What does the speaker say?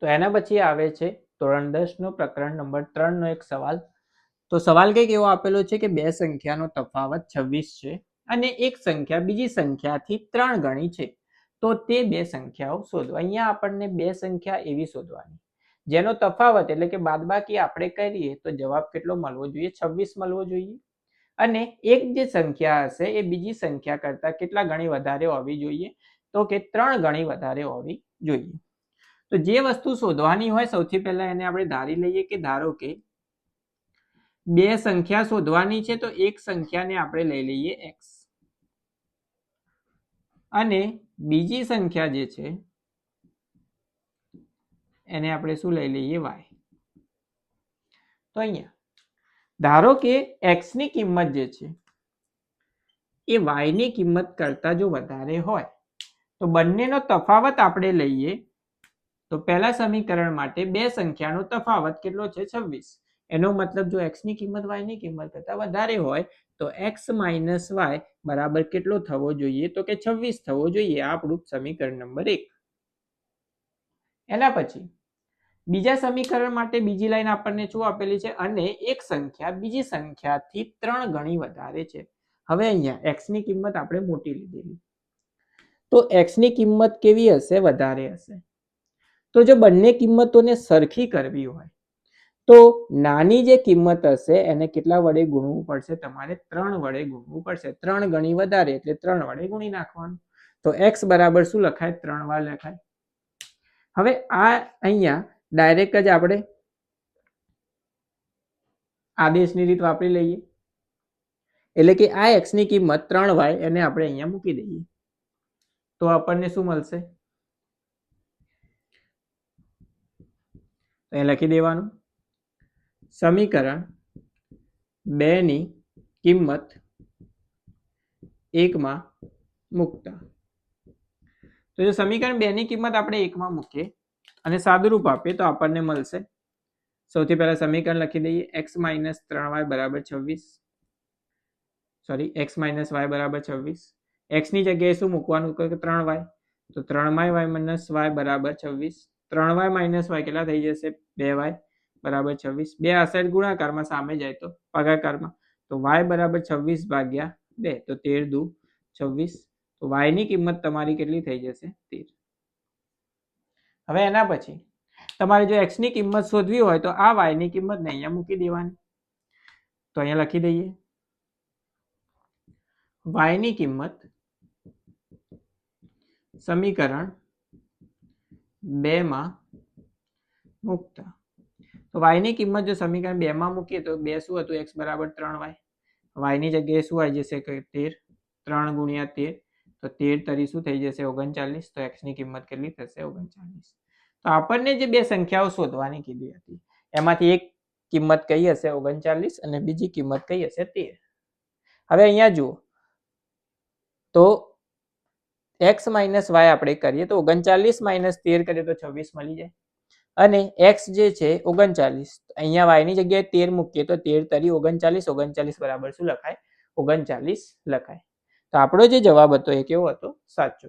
તો એના પછી આવે છે ધોરણ 10 નો પ્રકરણ નંબર 3 નો એક સવાલ. તો સવાલ કંઈક એવો આપેલો છે કે બે સંખ્યાનો તફાવત 26 છે અને એક સંખ્યા બીજી સંખ્યાથી 3 ગણી છે, તો તે બે સંખ્યાઓ શોધો. અહીંયા આપણને બે સંખ્યા એવી શોધવાની જેનો તફાવત એટલે કે બાદબાકી આપણે કરીએ તો જવાબ કેટલો મળવો જોઈએ? 26 મળવો જોઈએ. અને એક જે સંખ્યા હશે એ બીજી સંખ્યા કરતા કેટલા ગણી વધારે હોવી જોઈએ? તો કે 3 ગણી વધારે હોવી જોઈએ. તો જે વસ્તુ શોધવાની હોય સૌથી પહેલા એને આપણે ધારી લઈએ કે ધારો કે બે સંખ્યા શોધવાની છે, તો એક સંખ્યાને આપણે લઈ લઈએ x અને બીજી સંખ્યા જે છે એને આપણે શું લઈ લઈએ? y. તો અહીંયા ધારો કે x ની કિંમત જે છે એ y ની કિંમત કરતા જો વધારે હોય તો બંનેનો તફાવત આપણે લઈએ તો પહેલા સમીકરણ માટે બે સંખ્યાનો તફાવત કેટલો છે? 26. એનો મતલબ જો x ની કિંમત y ની કિંમત કરતા વધારે હોય તો x માઇનસ y બરાબર કેટલો થવો જોઈએ? તો કે 26 થવો જોઈએ. આ આપણું સમીકરણ નંબર 1. એના પછી બીજા સમીકરણ માટે બીજી લાઈન આપણને શું આપેલી છે? અને એક સંખ્યા બીજી સંખ્યાથી 3 ગણી વધારે છે. હવે અહીંયા x ની કિંમત આપણે મોટી લીધેલી, તો x ની કિંમત કેવી હશે? વધારે હશે. તો જો બંને કિંમતોને સરખી કરવી હોય તો નાની જે કિંમત હશે એને કેટલા વડે ગુણવું પડશે? તમારે 3 વડે ગુણવું પડશે. 3 ગણી વધારે એટલે 3 વડે ગુણી નાખવાનું. તો x બરાબર શું લખાય? 3 વાર લખાય. હવે આ અહીંયા ડાયરેક્ટ જ આપણે આદેશની રીત વાપરી લઈએ, એટલે કે આ x ની કિંમત 3y એને આપણે અહીંયા મૂકી દઈએ તો આપણને શું મળશે? એ લખી દેવાનું સમીકરણ 2 ની કિંમત 1 માં મૂકતા. તો જો સમીકરણ 2 ની કિંમત આપણે 1 માં મૂકીએ અને સાદુરૂપ આપીએ તો આપણને મળશે, સૌથી પહેલા સમીકરણ લખી દઈએ x માઇનસ 3y બરાબર 26. સોરી, x માઇનસ y બરાબર 26. x ની જગ્યાએ શું મૂકવાનું? કે 3y. તો 3y માઇનસ y બરાબર 26. 3y માઇનસ y કેટલા થઈ જશે? 2y બરાબર 26. બે આ સાઈડ ગુણાકારમાં, સામે જાય તો ભાગાકારમાં. તો y બરાબર 26 ભાગ્યા 2, તો 13 દુ 26. તો y ની કિંમત તમારી કેટલી થઈ જશે? 13. હવે એના પછી તમારે જો x ની કિંમત શોધવી હોય તો આ y ની કિંમતને અહીંયા મૂકી દેવાની. તો અહીંયા લખી દઈએ y ની કિંમત સમીકરણ 2 માં મૂકતા. તો y ની કિંમત જો સમીકરણ 2 માં મૂકીએ તો 2 શું હતું? x બરાબર 3y. y ની જગ્યાએ શું આવી જશે? કે 13. 3 ગુણ્યા 13, તો 13 તરી શું થઈ જશે? 39. તો x ની કિંમત કેટલી થશે? 39. તો આપણને જે બે સંખ્યાઓ શોધવાની કીધી હતી એમાંથી એક કિંમત કઈ હશે? 39 અને બીજી કિંમત કઈ હશે? 13. હવે અહીંયા જુઓ તો x માઇનસ y આપણે કરીએ તો 39 માઇનસ 13 કરીએ તો 26 મળી જાય. અને x જે છે 39, અહીંયા y ની જગ્યાએ 13 મૂકીએ તો 13 તરી 39. 39 બરાબર શું લખાય? 39 લખાય. તો આપણો જે જવાબ હતો એ કેવો હતો? સાચો.